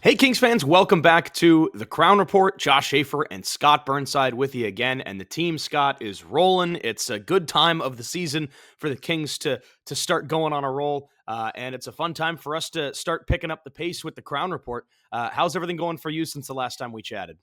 Hey, Kings fans, welcome back to the Crown Report. Josh Schaefer and Scott Burnside with you again, and the team, Scott, is rolling. It's a good time of the season for the Kings to start going on a roll, and it's a fun time for us to start picking up the pace with the Crown Report. How's everything going for you since the last time we chatted?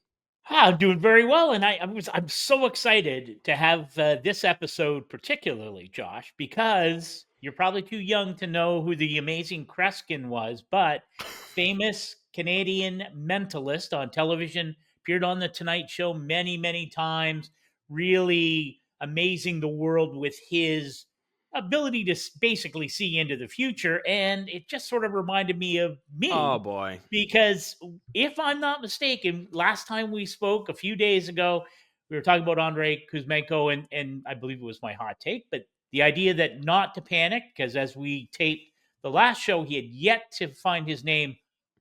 I'm doing very well, and I'm so excited to have this episode, particularly Josh, because you're probably too young to know who the amazing Kreskin was, but famous Canadian mentalist on television, appeared on the Tonight Show many times, really amazing the world with his ability to basically see into the future, and it just sort of reminded me of Oh me boy. because if I'm not mistaken, last time we spoke a few days ago, we were talking about Andrei Kuzmenko, and I believe it was my hot take, but the idea that not to panic, because as we taped the last show, he had yet to find his name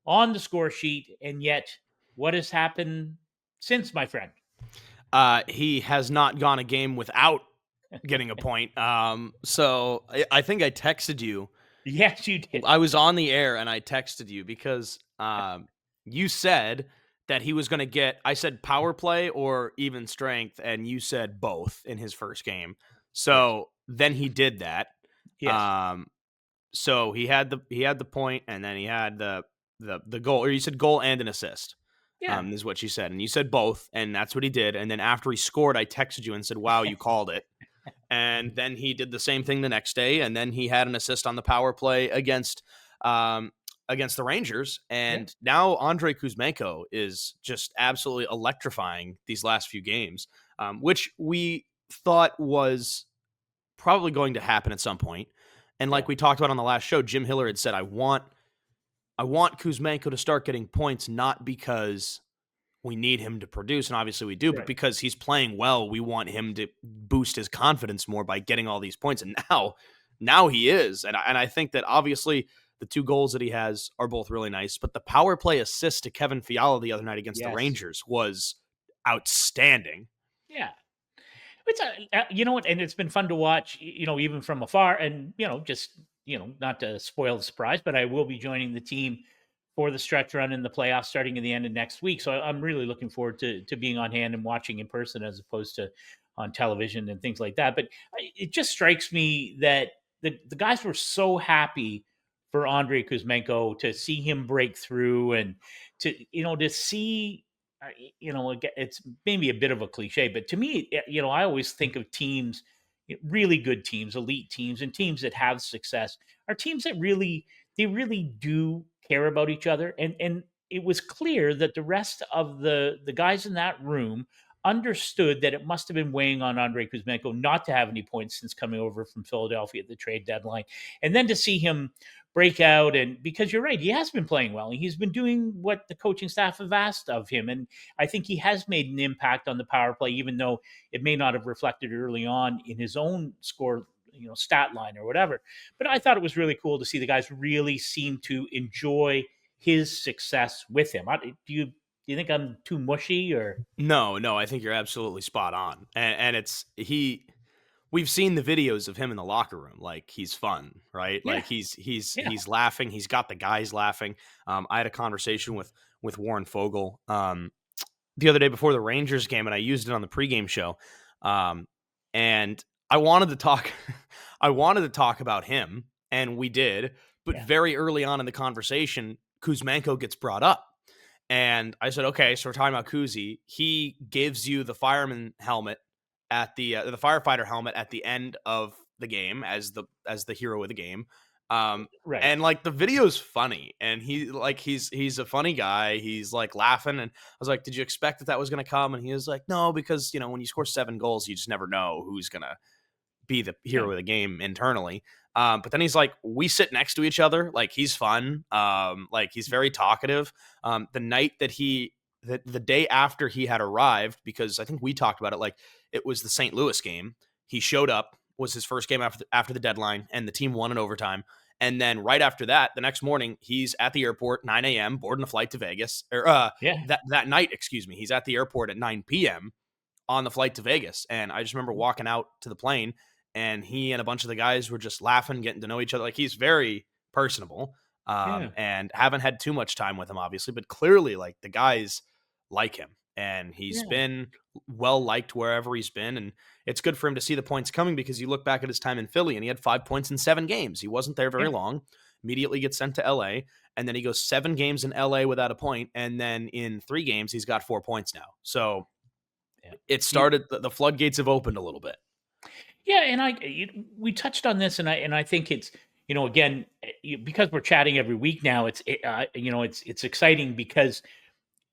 on the score sheet, and yet what has happened since, my friend? He has not gone a game without getting a point. So I think I texted you. Yes, you did. I was on the air and I texted you because you said that he was going to get, I said power play or even strength, and you said both in his first game. Yes. So then he did that. Yes. Um, so he had the point, and then he had the goal, or you said goal and an assist. Yeah. Is what you said, and you said both, and that's what he did. And then after he scored, I texted you and said, "Wow, you called it." And then he did the same thing the next day, and then he had an assist on the power play um, against the Rangers. Yeah. And now Andrei Kuzmenko is just absolutely electrifying these last few games, which we thought was probably going to happen at some point. And like Yeah. we talked about on the last show, Jim Hiller had said, I want Kuzmenko to start getting points, not because we need him to produce, and obviously we do, but Right. because he's playing well, we want him to boost his confidence more by getting all these points. And now he is. And I think that obviously the two goals that he has are both really nice, but the power play assist to Kevin Fiala the other night against the Yes. Rangers was outstanding. Yeah. It's you know what, and it's been fun to watch, even from afar, and just not to spoil the surprise, but I will be joining the team for the stretch run in the playoffs starting at the end of next week. So I'm really looking forward to being on hand and watching in person as opposed to on television and things like that. But it just strikes me that the guys were so happy for Andrei Kuzmenko to see him break through and to see it's maybe a bit of a cliche, but to me, I always think of teams, really good teams, elite teams, and teams that have success are teams that really do care about each other. And it was clear that the rest of the guys in that room understood that it must have been weighing on Andrei Kuzmenko not to have any points since coming over from Philadelphia at the trade deadline. And then to see him break out, and because you're right, he has been playing well. He's been doing what the coaching staff have asked of him. And I think he has made an impact on the power play, even though it may not have reflected early on in his own score, stat line or whatever. But I thought it was really cool to see the guys really seem to enjoy his success with him. Do you think I'm too mushy or? No, I think you're absolutely spot on. And it's we've seen the videos of him in the locker room. Like, he's fun, right? Yeah, Like yeah, he's laughing. He's got the guys laughing. I had a conversation with Warren Fogle the other day before the Rangers game, and I used it on the pregame show. And I wanted to talk, I wanted to talk about him, and we did. But yeah, very early on in the conversation, Kuzmenko gets brought up. And I said, okay, so we're talking about Kuzi. He gives you the fireman helmet at the firefighter helmet at the end of the game as the hero of the game. right. And like the video's funny, and he's a funny guy. He's like laughing, and I was like, "Did you expect that was going to come?" And he was like, "No, because when you score 7 goals, you just never know who's going to be the Yeah, hero of the game internally." But then he's like, we sit next to each other. Like, he's fun. Like, he's very talkative. The night that the day after he had arrived, because I think we talked about it, like it was the St. Louis game. He showed up, was his first game after the deadline, and the team won in overtime. And then right after that, the next morning, he's at the airport, 9 a.m., boarding a flight to Vegas. Or yeah. that night, excuse me, he's at the airport at 9 p.m. on the flight to Vegas. And I just remember walking out to the plane, and he and a bunch of the guys were just laughing, getting to know each other. Like, he's very personable. Yeah. and haven't had too much time with him, obviously, but clearly, like, the guys like him, and he's Yeah. been well liked wherever he's been, and it's good for him to see the points coming because you look back at his time in Philly, and he had 5 points in 7 games. He wasn't there very Yeah. long. Immediately gets sent to LA, and then he goes 7 games in LA without a point, and then in 3 games he's got 4 points now. So Yeah. it You, started. The floodgates have opened a little bit. yeah, and we touched on this, and I think it's, again, because we're chatting every week now, it's exciting because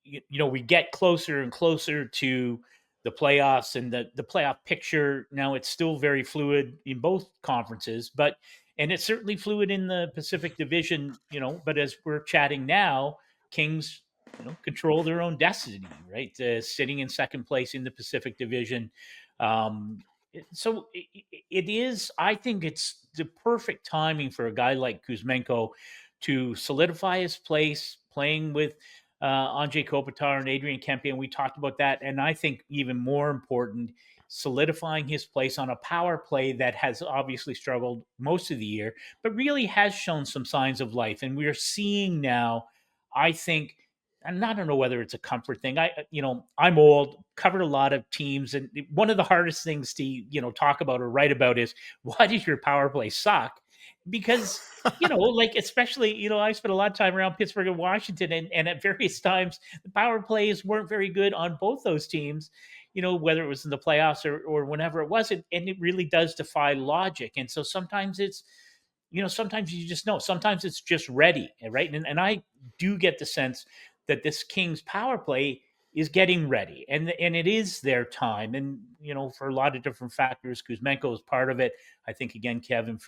we get closer and closer to the playoffs and the playoff picture. Now it's still very fluid in both conferences, and it's certainly fluid in the Pacific Division, but as we're chatting now, Kings, control their own destiny, right? Sitting in second place in the Pacific Division. So it is, I think it's the perfect timing for a guy like Kuzmenko to solidify his place playing with Andrei Kopitar and Adrian Kempe, and we talked about that. And I think even more important, solidifying his place on a power play that has obviously struggled most of the year, but really has shown some signs of life. And we're seeing now, I think, and I don't know whether it's a comfort thing. I'm old, covered a lot of teams, and one of the hardest things to talk about or write about is why does your power play suck? Because like, especially, I spent a lot of time around Pittsburgh and Washington, and at various times the power plays weren't very good on both those teams, whether it was in the playoffs or whenever it was. And it really does defy logic. And so sometimes sometimes you just know, sometimes it's just ready, right? And I do get the sense that this Kings power play is getting ready, and it is their time. And for a lot of different factors, Kuzmenko is part of it. I think, again, Kevin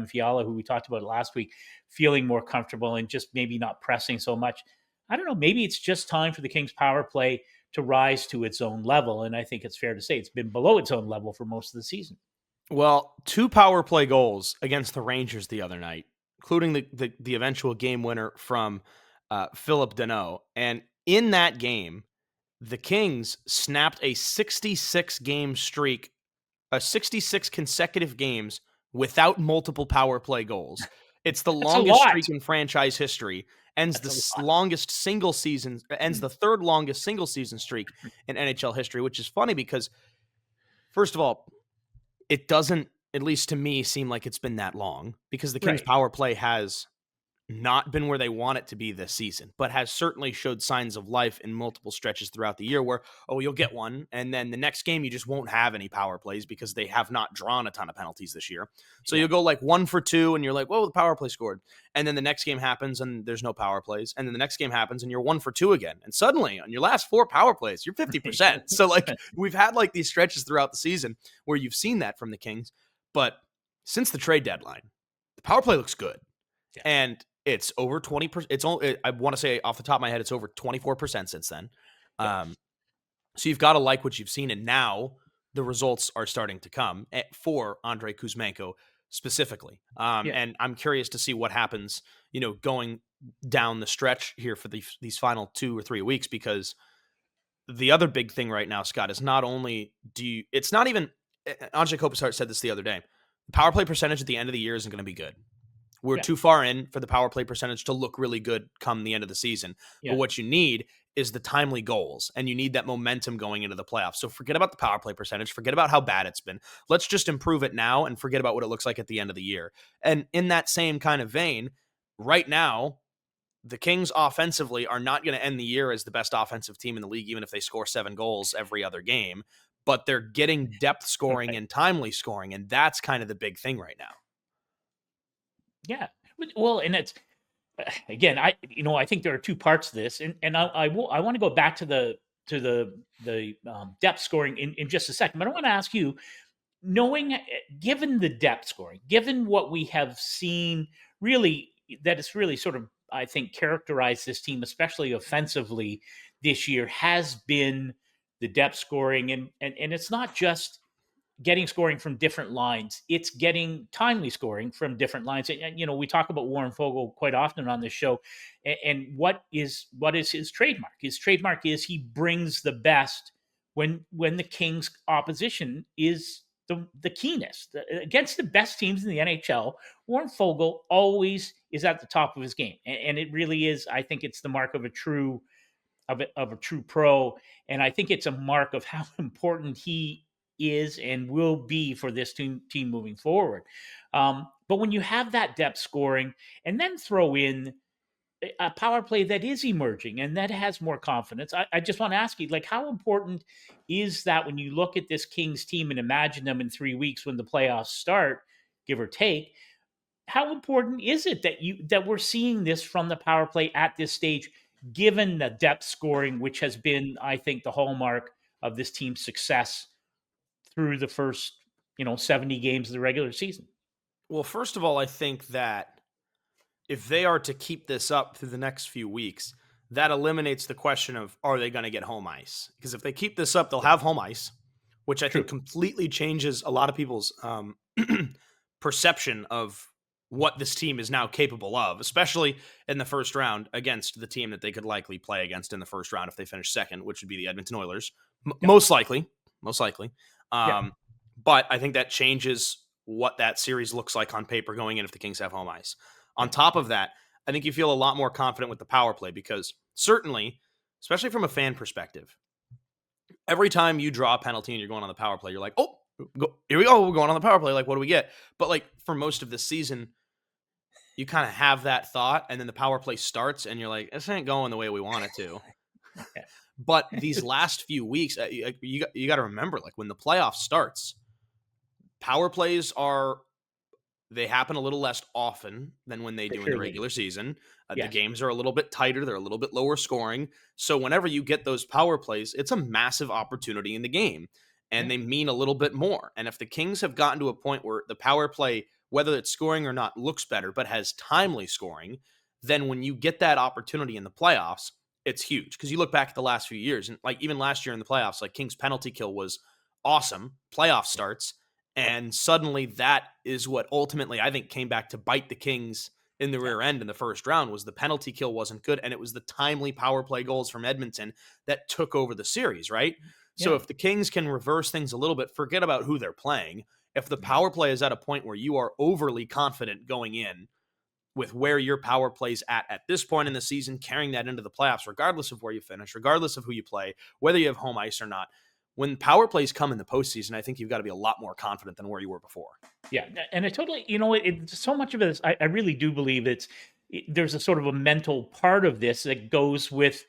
Fiala, who we talked about last week, feeling more comfortable and just maybe not pressing so much. I don't know. Maybe it's just time for the Kings power play to rise to its own level, and I think it's fair to say it's been below its own level for most of the season. Well, 2 power play goals against the Rangers the other night, including the eventual game winner from Philip Deneau. And in that game, the Kings snapped a 66 game streak, 66 consecutive games without multiple power play goals. It's the That's a longest lot. streak in franchise history. Ends That's a lot. longest single season. Ends the third longest single season streak in NHL history, which is funny because, first of all, it doesn't, at least to me, seem like it's been that long because the Kings Right. power play has not been where they want it to be this season, but has certainly showed signs of life in multiple stretches throughout the year where, oh, you'll get one. And then the next game, you just won't have any power plays because they have not drawn a ton of penalties this year. So Yeah. you'll go like 1 for 2 and you're like, whoa, the power play scored. And then the next game happens and there's no power plays. And then the next game happens and you're 1 for 2 again. And suddenly on your last 4 power plays, you're 50%. So like we've had like these stretches throughout the season where you've seen that from the Kings. But since the trade deadline, the power play looks good. Yeah. And it's over 20%. It's only, I want to say off the top of my head, it's over 24% since then. Yeah. So you've got to like what you've seen. And now the results are starting to come for Andrei Kuzmenko specifically. Yeah. And I'm curious to see what happens, going down the stretch here for these final 2 or 3 weeks, because the other big thing right now, Scott, is not only it's not even, Andrei Kopitar said this the other day, the power play percentage at the end of the year isn't going to be good. We're Yeah. too far in for the power play percentage to look really good come the end of the season. Yeah. But what you need is the timely goals, and you need that momentum going into the playoffs. So forget about the power play percentage. Forget about how bad it's been. Let's just improve it now and forget about what it looks like at the end of the year. And in that same kind of vein, right now, the Kings offensively are not going to end the year as the best offensive team in the league, even if they score 7 goals every other game. But they're getting depth scoring Right. and timely scoring, and that's kind of the big thing right now. Yeah. Well, and it's, again, I think there are two parts to this, and I want to go back to the depth scoring in just a second. But I want to ask you, knowing, given the depth scoring, given what we have seen, really, that it's really sort of, I think, characterized this team, especially offensively this year, has been the depth scoring, and it's not just getting scoring from different lines. It's getting timely scoring from different lines. And we talk about Warren Fogle quite often on this show. And what is his trademark? His trademark is he brings the best when the Kings' opposition is the keenest against the best teams in the NHL. Warren Fogle always is at the top of his game, and it really is. I think it's the mark of a true of a true pro, and I think it's a mark of how important he is and will be for this team moving forward. But when you have that depth scoring, and then throw in a power play that is emerging and that has more confidence. I just want to ask you, like, how important is that when you look at this Kings team and imagine them in 3 weeks when the playoffs start, give or take? How important is it that we're seeing this from the power play at this stage, given the depth scoring, which has been, I think, the hallmark of this team's success through the first 70 games of the regular season? Well, first of all, I think that if they are to keep this up through the next few weeks, that eliminates the question of are they going to get home ice? Because if they keep this up, they'll have home ice, which I think True. completely changes a lot of people's perception of what this team is now capable of, especially in the first round against the team that they could likely play against in the first round if they finish second, which would be the Edmonton Oilers, Yeah. most likely, most likely. Yeah. But I think that changes what that series looks like on paper going in if the Kings have home ice. On Yeah. top of that, I think you feel a lot more confident with the power play because certainly, especially from a fan perspective, every time you draw a penalty and you're going on the power play, you're like, oh, here we go. We're going on the power play. Like, what do we get? But like for most of this season, you kind of have that thought and then the power play starts and you're like, this ain't going the way we want it to. Yeah. But these last few weeks, you got to remember, like when the playoff starts, power plays they happen a little less often than when they do in the Surely. regular season. The Yes. games are a little bit tighter. They're a little bit lower scoring. So whenever you get those power plays, it's a massive opportunity in the game Yeah. and they mean a little bit more. And if the Kings have gotten to a point where the power play, whether it's scoring or not, looks better, but has timely scoring, then when you get that opportunity in the playoffs, it's huge. Because you look back at the last few years and like even last year in the playoffs, like Kings penalty kill was awesome. Playoff starts. And suddenly that is what ultimately I think came back to bite the Kings in the rear end in the first round was the penalty kill wasn't good. And it was the timely power play goals from Edmonton that took over the series, right? So Yeah. if the Kings can reverse things a little bit, forget about who they're playing. If the power play is at a point where you are overly confident going in with where your power play's at this point in the season, carrying that into the playoffs, regardless of where you finish, regardless of who you play, whether you have home ice or not, when power plays come in the postseason, I think you've got to be a lot more confident than where you were before. Yeah, and I totally, so much of it is, I really do believe there's a sort of a mental part of this that goes with,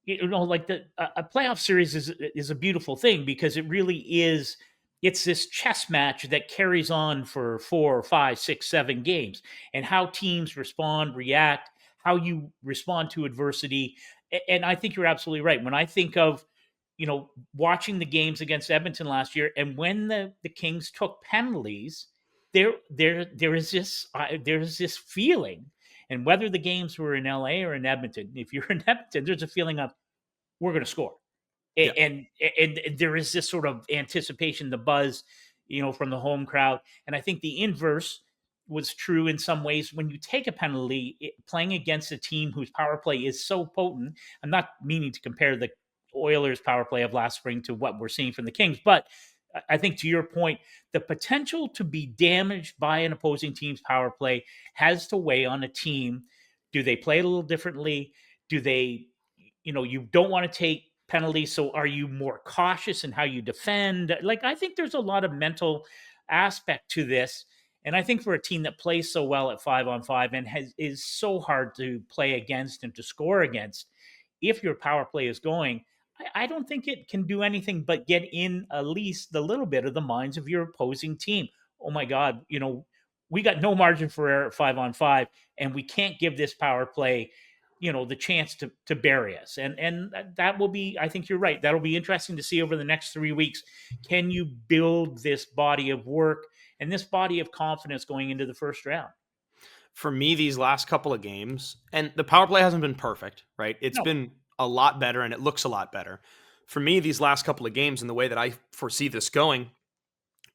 like a playoff series is a beautiful thing because it really is, it's this chess match that carries on for 4, 5, 6, 7 games, and how teams respond, react, how you respond to adversity, and I think you're absolutely right. When I think of watching the games against Edmonton last year, and when the Kings took penalties, there is this feeling, and whether the games were in LA or in Edmonton, if you're in Edmonton, there's a feeling of we're going to score, Yeah. and there is this sort of anticipation, the buzz, from the home crowd, and I think the inverse was true in some ways when you take a penalty playing against a team whose power play is so potent. I'm not meaning to compare the Oilers power play of last spring to what we're seeing from the Kings, but I think to your point, the potential to be damaged by an opposing team's power play has to weigh on a team. Do they play a little differently? Do they, you don't want to take penalties, so are you more cautious in how you defend? Like, I think there's a lot of mental aspect to this. And I think for a team that plays so well at 5-on-5 and is so hard to play against and to score against, if your power play is going, I don't think it can do anything but get in at least a little bit of the minds of your opposing team. Oh my God, we got no margin for error at 5-on-5, and we can't give this power play, the chance to bury us. And that will be, I think you're right. That'll be interesting to see over the next 3 weeks. Can you build this body of work and this body of confidence going into the first round? For me, these last couple of games, and the power play hasn't been perfect, right? It's No. been a lot better and it looks a lot better. For me, these last couple of games and the way that I foresee this going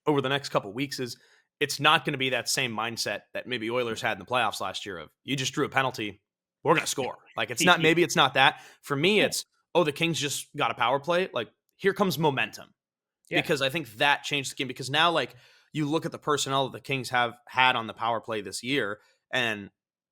over the next couple of weeks is it's not going to be that same mindset that maybe Oilers had in the playoffs last year of you just drew a penalty, we're going to score. Like it's not, maybe it's not that. For me, it's, oh, the Kings just got a power play. Like here comes momentum. Yeah. because I think that changed the game. Because now, like, you look at the personnel that the Kings have had on the power play this year, and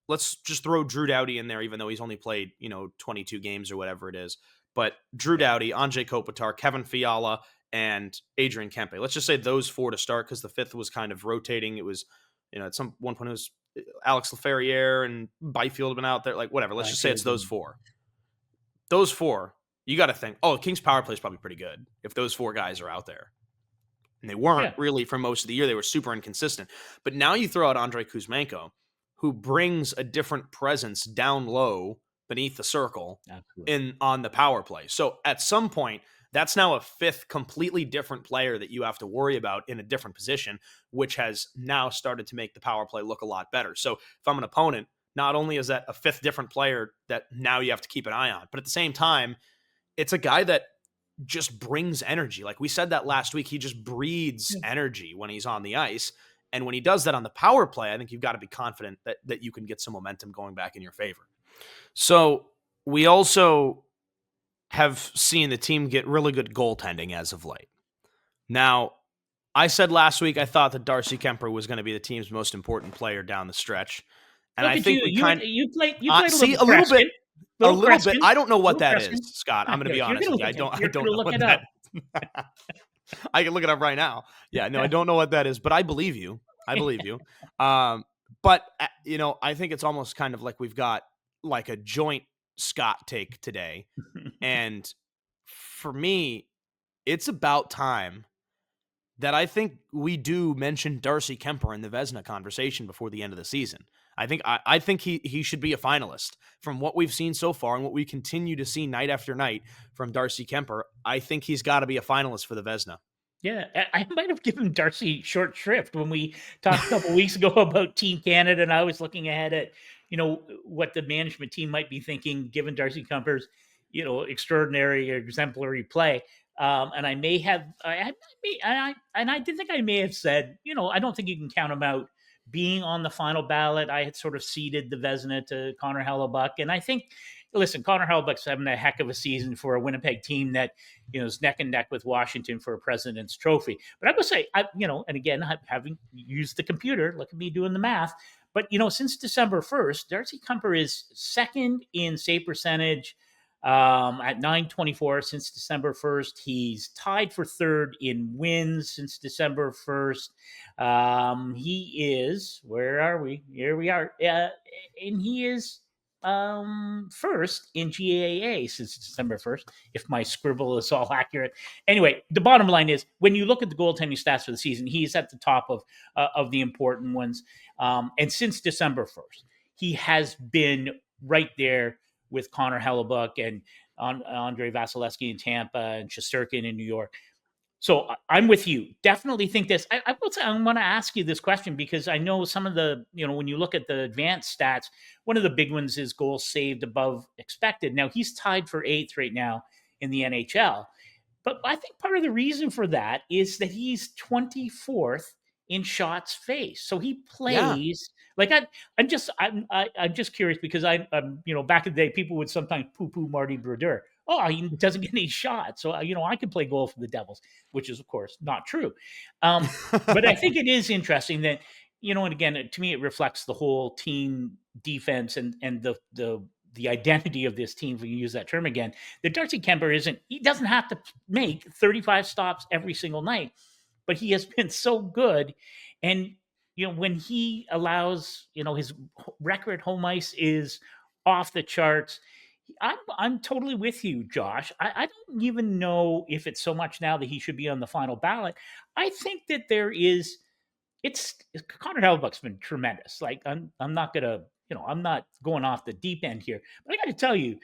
let's just throw Drew Doughty in there, even though he's only played 22 games or whatever it is. But Drew Yeah. Doughty, Andrei Kopitar, Kevin Fiala, and Adrian Kempe. Let's just say those four to start, because the fifth was kind of rotating. It was, at some one point it was Alex Laferriere and Byfield have been out there, like whatever. Let's just say it's Byfield those and four. Those four, you got to think, oh, Kings power play is probably pretty good if those four guys are out there. And they weren't yeah. really for most of the year. They were super inconsistent. But now you throw out Andrei Kuzmenko, who brings a different presence down low beneath the circle Absolutely. on the power play. So at some point, that's now a fifth completely different player that you have to worry about in a different position, which has now started to make the power play look a lot better. So if I'm an opponent, not only is that a fifth different player that now you have to keep an eye on, but at the same time, it's a guy that just brings energy. Like we said that last week, he just breathes Yeah. energy when he's on the ice. And when he does that on the power play, I think you've got to be confident that you can get some momentum going back in your favor. So we also have seen the team get really good goaltending as of late. Now, I said last week I thought that Darcy Kuemper was going to be the team's most important player down the stretch. And Look I at think you. we You played a see little Kreskin. a Little little bit. Kreskin. I don't know what Little that Kreskin. is, Scott. I'm going to be You're honest gonna with you. look I at don't You're gonna know look what it that. up. I can look it up right now. Yeah, no, I don't know what that is, but I believe you. I believe you. But I think it's almost kind of like we've got like a joint Scott take today, and for me, it's about time that I think we do mention Darcy Kuemper in the Vezina conversation before the end of the season. I think he should be a finalist from what we've seen so far and what we continue to see night after night from Darcy Kuemper. I think he's got to be a finalist for the Vezina. Yeah, I might have given Darcy short shrift when we talked a couple weeks ago about Team Canada, and I was looking ahead at what the management team might be thinking given Darcy Kuemper's extraordinary or exemplary play. And I may have I did think I may have said I don't think you can count him out being on the final ballot. I had sort of ceded the Vezina to Connor Hellebuck, and I think. Listen, Connor Hellebuck's having a heck of a season for a Winnipeg team that is neck and neck with Washington for a President's Trophy. But I would say, and again, having used the computer, look at me doing the math. But since December 1st, Darcy Kuemper is second in save percentage at 924 since December 1st. He's tied for third in wins since December 1st. He is, where are we? Here we are. And he is first in GAA since December 1st, if my scribble is all accurate. Anyway, the bottom line is when you look at the goaltending stats for the season, he's at the top of the important ones. And since December 1st, he has been right there with Connor Hellebuck and Andrei Vasilevsky in Tampa and Shesterkin in New York. So I'm with you. Definitely think this. I will say I want to ask you this question because I know some of the, when you look at the advanced stats, one of the big ones is goals saved above expected. Now he's tied for eighth right now in the NHL. But I think part of the reason for that is that he's 24th in shots faced. So he Yeah. plays like I'm just curious because I'm back in the day people would sometimes poo-poo Marty Brodeur. Oh, he doesn't get any shots. So I could play goal for the Devils, which is of course not true. But I think it is interesting that and again to me it reflects the whole team defense and the identity of this team, if we use that term again, that Darcy Kuemper he doesn't have to make 35 stops every single night, but he has been so good. And, when he allows, his record home ice is off the charts. I'm totally with you, Josh. I don't even know if it's so much now that he should be on the final ballot. I think that it's Connor Hellebuck's been tremendous. Like I'm not gonna, I'm not going off the deep end here, but I got to tell you,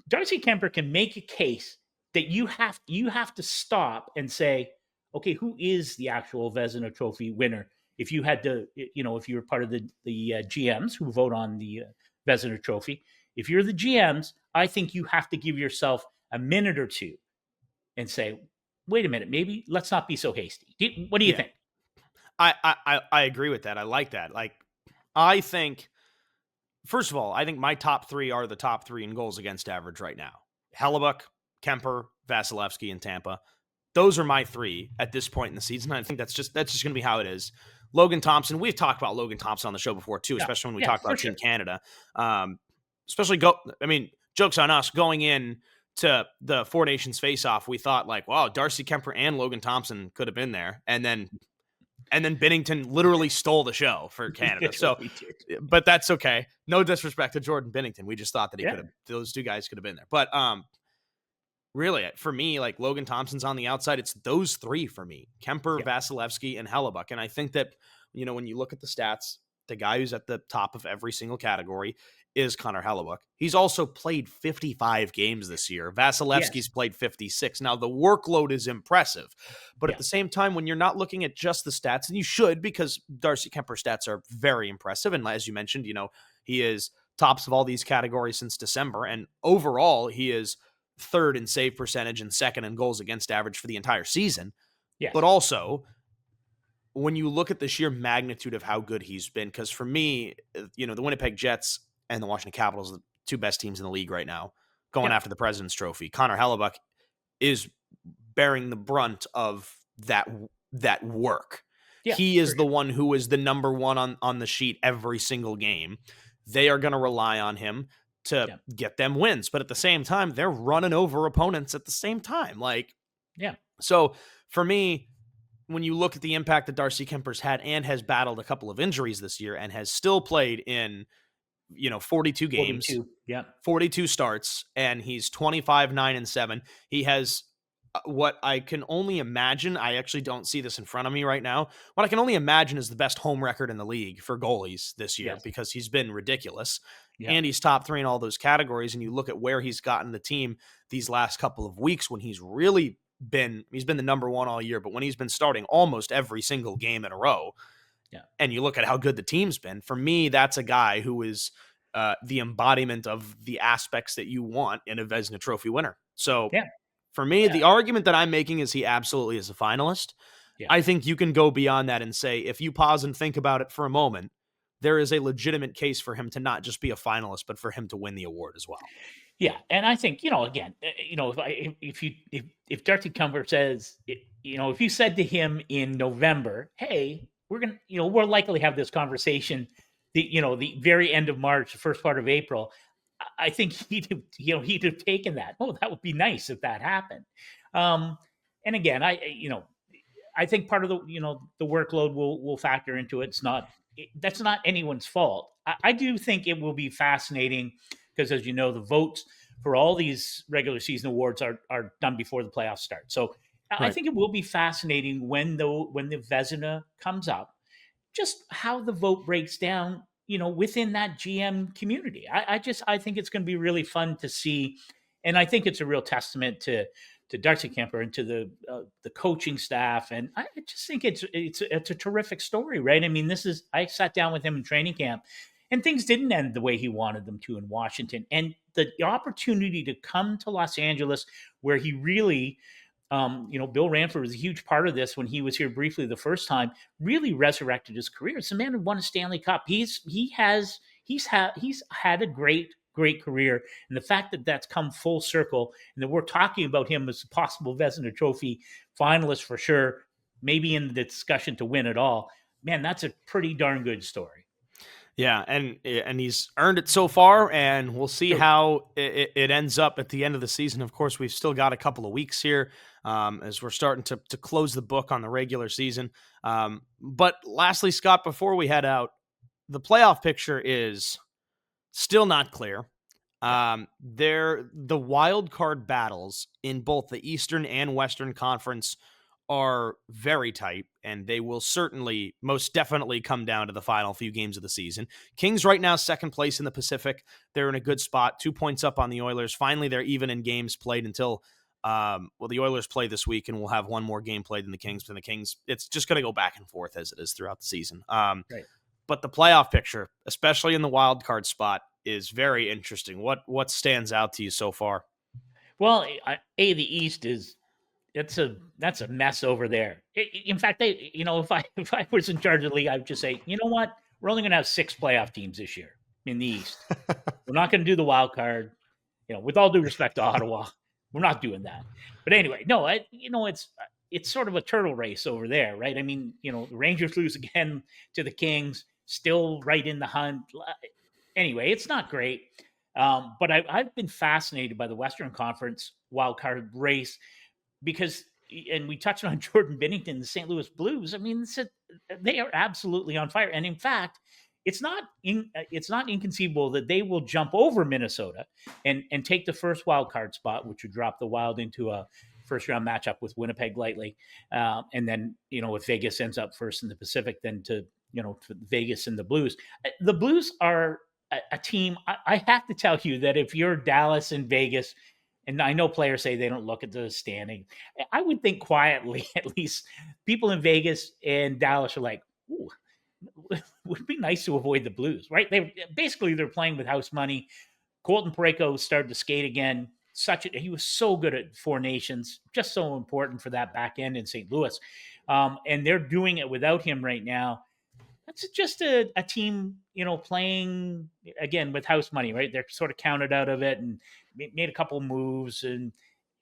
Darcy Kuemper can make a case that you have to stop and say, okay, who is the actual Vezina Trophy winner? If you had to, if you were part of the GMs who vote on the Vezina Trophy, if you're the GMs, I think you have to give yourself a minute or two and say, wait a minute, maybe let's not be so hasty. What do you Yeah. think? I agree with that. I like that. Like, I think, first of all, I think my top three are the top three in goals against average right now. Hellebuck, Kemper, Vasilevsky in Tampa. those are my three at this point in the season. I think that's just going to be how it is. Logan Thompson, we've talked about Logan Thompson on the show before too, especially when we talk about Team Canada. Jokes on us going in to the Four Nations face-off. We thought like, wow, Darcy Kuemper and Logan Thompson could have been there, and then Binnington literally stole the show for Canada. So, but that's okay. No disrespect to Jordan Binnington. We just thought that those two guys could have been there. But really, for me, like Logan Thompson's on the outside. It's those three for me: Kuemper, Vasilevsky, and Hellebuyck. And I think that, when you look at the stats, the guy who's at the top of every single category is Connor Hellebuyck. He's also played 55 games this year. Vasilevsky's played 56. Now, the workload is impressive. But at the same time, when you're not looking at just the stats, and you should, because Darcy Kuemper's stats are very impressive. And as you mentioned, he is tops of all these categories since December. And overall, he is third in save percentage and second in goals against average for the entire season. Yes. But also, when you look at the sheer magnitude of how good he's been, because for me, the Winnipeg Jets and the Washington Capitals are the two best teams in the league right now, going after the President's Trophy. Connor Hellebuyck is bearing the brunt of that work. Yeah, he is the one who is the number one on the sheet every single game. They are going to rely on him to get them wins. But at the same time, they're running over opponents at the same time. So for me, when you look at the impact that Darcy Kuemper's had and has battled a couple of injuries this year and has still played in 42 games, 42 starts, and he's 25, 9, and 7. He has what I can only imagine. I actually don't see this in front of me right now. What I can only imagine is the best home record in the league for goalies this year because he's been ridiculous. And he's top 3 in all those categories. And you look at where he's gotten the team these last couple of weeks when he's really been the number one all year, but when he's been starting almost every single game in a row. And you look at how good the team's been. For me, that's a guy who is the embodiment of the aspects that you want in a Vezina Trophy winner. So for me, the argument that I'm making is he absolutely is a finalist. I think you can go beyond that and say, if you pause and think about it for a moment, there is a legitimate case for him to not just be a finalist, but for him to win the award as well. Yeah, and I think again, if Darcy Kuemper says, if you said to him in November, hey, we're gonna, we'll likely have this conversation, the very end of March, the first part of April, I think he'd have taken that. Oh, that would be nice if that happened. And again, I think part of the workload will factor into it. That's not anyone's fault. I do think it will be fascinating because, as you know, the votes for all these regular season awards are done before the playoffs start. So I think it will be fascinating when the Vezina comes up, just how the vote breaks down, within that GM community. I think it's going to be really fun to see, and I think it's a real testament to Darcy Kuemper and to the coaching staff, and I just think it's a terrific story, right? I mean, I sat down with him in training camp, and things didn't end the way he wanted them to in Washington, and the opportunity to come to Los Angeles, where he really, Bill Ranford was a huge part of this when he was here briefly the first time, really resurrected his career. It's a man who won a Stanley Cup. He's had a great career. And the fact that that's come full circle and that we're talking about him as a possible Vezina Trophy finalist for sure, maybe in the discussion to win it all, man, that's a pretty darn good story. Yeah, and he's earned it so far, and we'll see how it ends up at the end of the season. Of course, we've still got a couple of weeks here as we're starting to close the book on the regular season. But lastly, Scott, before we head out, the playoff picture is still not clear. The wild card battles in both the Eastern and Western Conference are very tight, and they will most definitely come down to the final few games of the season. Kings right now, second place in the Pacific. They're in a good spot, 2 points up on the Oilers. Finally, they're even in games played until, the Oilers play this week, and we'll have one more game played than the Kings. And the Kings, it's just going to go back and forth as it is throughout the season. But the playoff picture, especially in the wild card spot, is very interesting. What stands out to you so far? Well, the East is that's a mess over there. In fact, if I was in charge of the league, I would just say, you know what, we're only going to have 6 playoff teams this year in the East. We're not going to do the wild card. With all due respect to Ottawa, we're not doing that. But anyway, no, it's sort of a turtle race over there, right? I mean, the Rangers lose again to the Kings, still right in the hunt. Anyway, it's not great. But I've been fascinated by the Western Conference wild card race because, and we touched on Jordan Binnington, the St. Louis Blues. I mean, they are absolutely on fire, and in fact, it's not inconceivable that they will jump over Minnesota and take the first wild card spot, which would drop the Wild into a first round matchup with Winnipeg lightly, and then if Vegas ends up first in the Pacific, then to Vegas and the Blues. The Blues are a team. I have to tell you that if you're Dallas and Vegas, and I know players say they don't look at the standing, I would think quietly, at least people in Vegas and Dallas are like, ooh, would be nice to avoid the Blues, right? They're playing with house money. Colton Parayko started to skate again. He was so good at Four Nations, just so important for that back end in St. Louis. And they're doing it without him right now. That's just a team, playing again with house money, right? They're sort of counted out of it and made a couple moves, and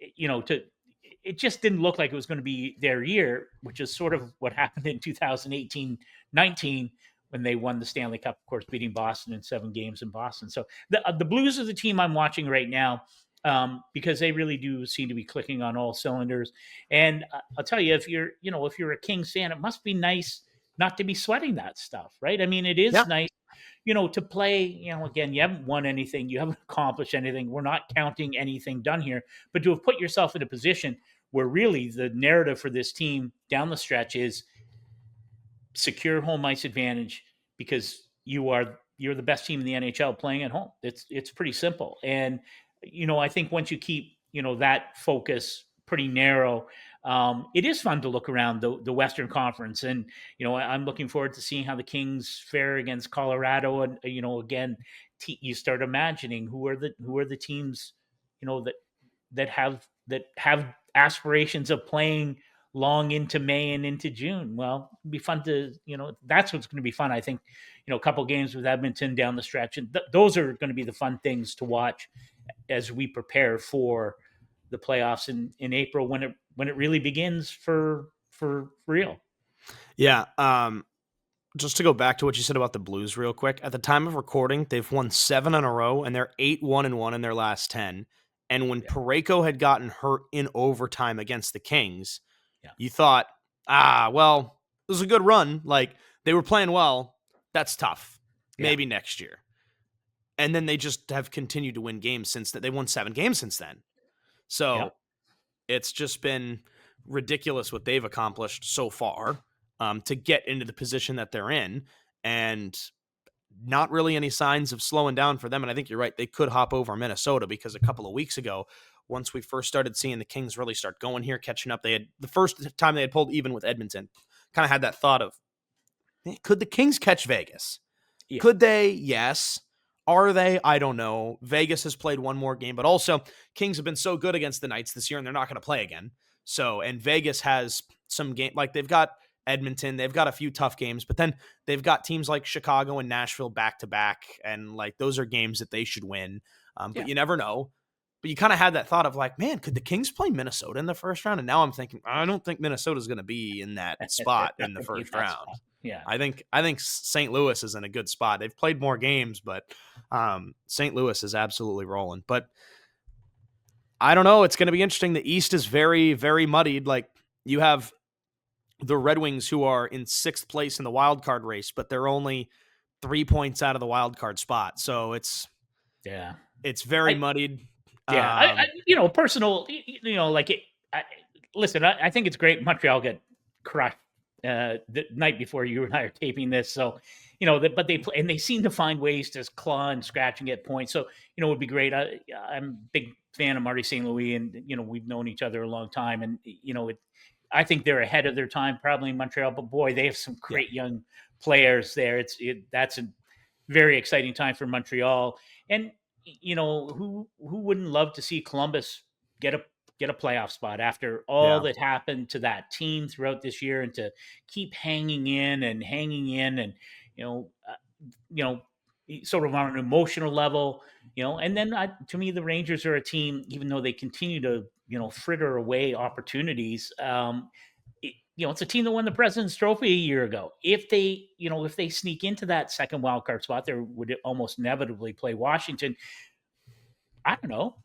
it just didn't look like it was going to be their year, which is sort of what happened in 2018-19 when they won the Stanley Cup, of course, beating Boston in 7 games in Boston. So the Blues are the team I'm watching right now, because they really do seem to be clicking on all cylinders. And I'll tell you, if you're a Kings fan, it must be nice not to be sweating that stuff, right? I mean, it is Yeah. nice, to play, again, you haven't won anything, you haven't accomplished anything. We're not counting anything done here, but to have put yourself in a position where really the narrative for this team down the stretch is secure home ice advantage because you're the best team in the NHL playing at home. It's pretty simple. And I think once you keep that focus pretty narrow, it is fun to look around the Western Conference. And I'm looking forward to seeing how the Kings fare against Colorado. And again, you start imagining who are the teams that have aspirations of playing long into May and into June. Well, it'd be fun to, that's what's going to be fun. I think, a couple games with Edmonton down the stretch, and those are going to be the fun things to watch as we prepare for the playoffs in April when it really begins for real. Yeah. Just to go back to what you said about the Blues real quick, at the time of recording, they've won 7 in a row and they're 8-1-1 in their last 10. And when Yeah. Parayko had gotten hurt in overtime against the Kings, Yeah. you thought, well, it was a good run. Like, they were playing well. That's tough. Yeah. Maybe next year. And then they just have continued to win games since that. They won 7 games since then. So it's just been ridiculous what they've accomplished so far, to get into the position that they're in, and not really any signs of slowing down for them. And I think you're right. They could hop over Minnesota, because a couple of weeks ago, once we first started seeing the Kings really start going here, catching up, they had the first time they had pulled even with Edmonton, kind of had that thought of, could the Kings catch Vegas? Yeah. Could they? Yes. Are they? I don't know. Vegas has played one more game, but also Kings have been so good against the Knights this year, and they're not going to play again. So, and Vegas has some game, like they've got Edmonton, they've got a few tough games, but then they've got teams like Chicago and Nashville back to back, and like those are games that they should win. But you never know. But you kind of had that thought of like, man, could the Kings play Minnesota in the first round? And now I'm thinking, I don't think Minnesota's going to be in that spot in the first round. Spot. Yeah. I think St. Louis is in a good spot. They've played more games, but St. Louis is absolutely rolling. But I don't know. It's going to be interesting. The East is very, very muddied. Like, you have the Red Wings, who are in 6th place in the wild card race, but they're only 3 points out of the wild card spot. So it's very muddied. Yeah. Personal, like it. Listen, I think it's great Montreal get crushed the night before you and I are taping this. So, but they play, and they seem to find ways to claw and scratch and get points. So, it would be great. I'm a big fan of Marty St. Louis, and, we've known each other a long time. And, I think they're ahead of their time, probably in Montreal, but boy, they have some great young players there. That's a very exciting time for Montreal. And, who wouldn't love to see Columbus get a playoff spot after all that happened to that team throughout this year, and to keep hanging in and, sort of on an emotional level, and then to me, the Rangers are a team, even though they continue to, fritter away opportunities. It's a team that won the President's Trophy a year ago. If they sneak into that second wild card spot, they would almost inevitably play Washington. I don't know.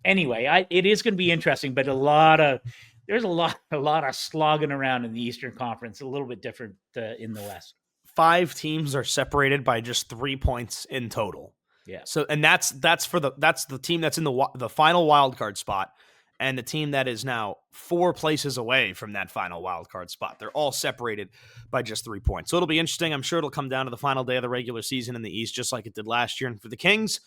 Anyway, it is going to be interesting, but there's a lot of slogging around in the Eastern Conference. A little bit different in the West. 5 teams are separated by just 3 points in total. Yeah. So, and that's the team that's in the final wild card spot, and the team that is now 4 places away from that final wild card spot. They're all separated by just 3 points. So it'll be interesting. I'm sure it'll come down to the final day of the regular season in the East, just like it did last year. And for the Kings,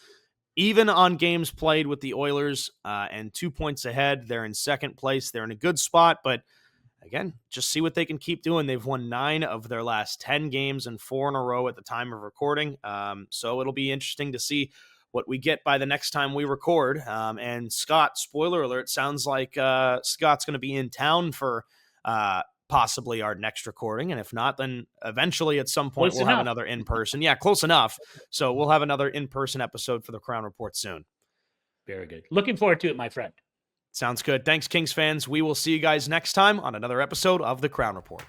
even on games played with the Oilers and 2 points ahead, they're in second place. They're in a good spot, but again, just see what they can keep doing. They've won 9 of their last 10 games and 4 in a row at the time of recording. So it'll be interesting to see what we get by the next time we record. And Scott, spoiler alert, sounds like Scott's going to be in town for possibly our next recording. And if not, then eventually at some point we'll have another in-person. Yeah, close enough. So we'll have another in-person episode for the Crown Report soon. Very good. Looking forward to it, my friend. Sounds good. Thanks, Kings fans. We will see you guys next time on another episode of the Crown Report.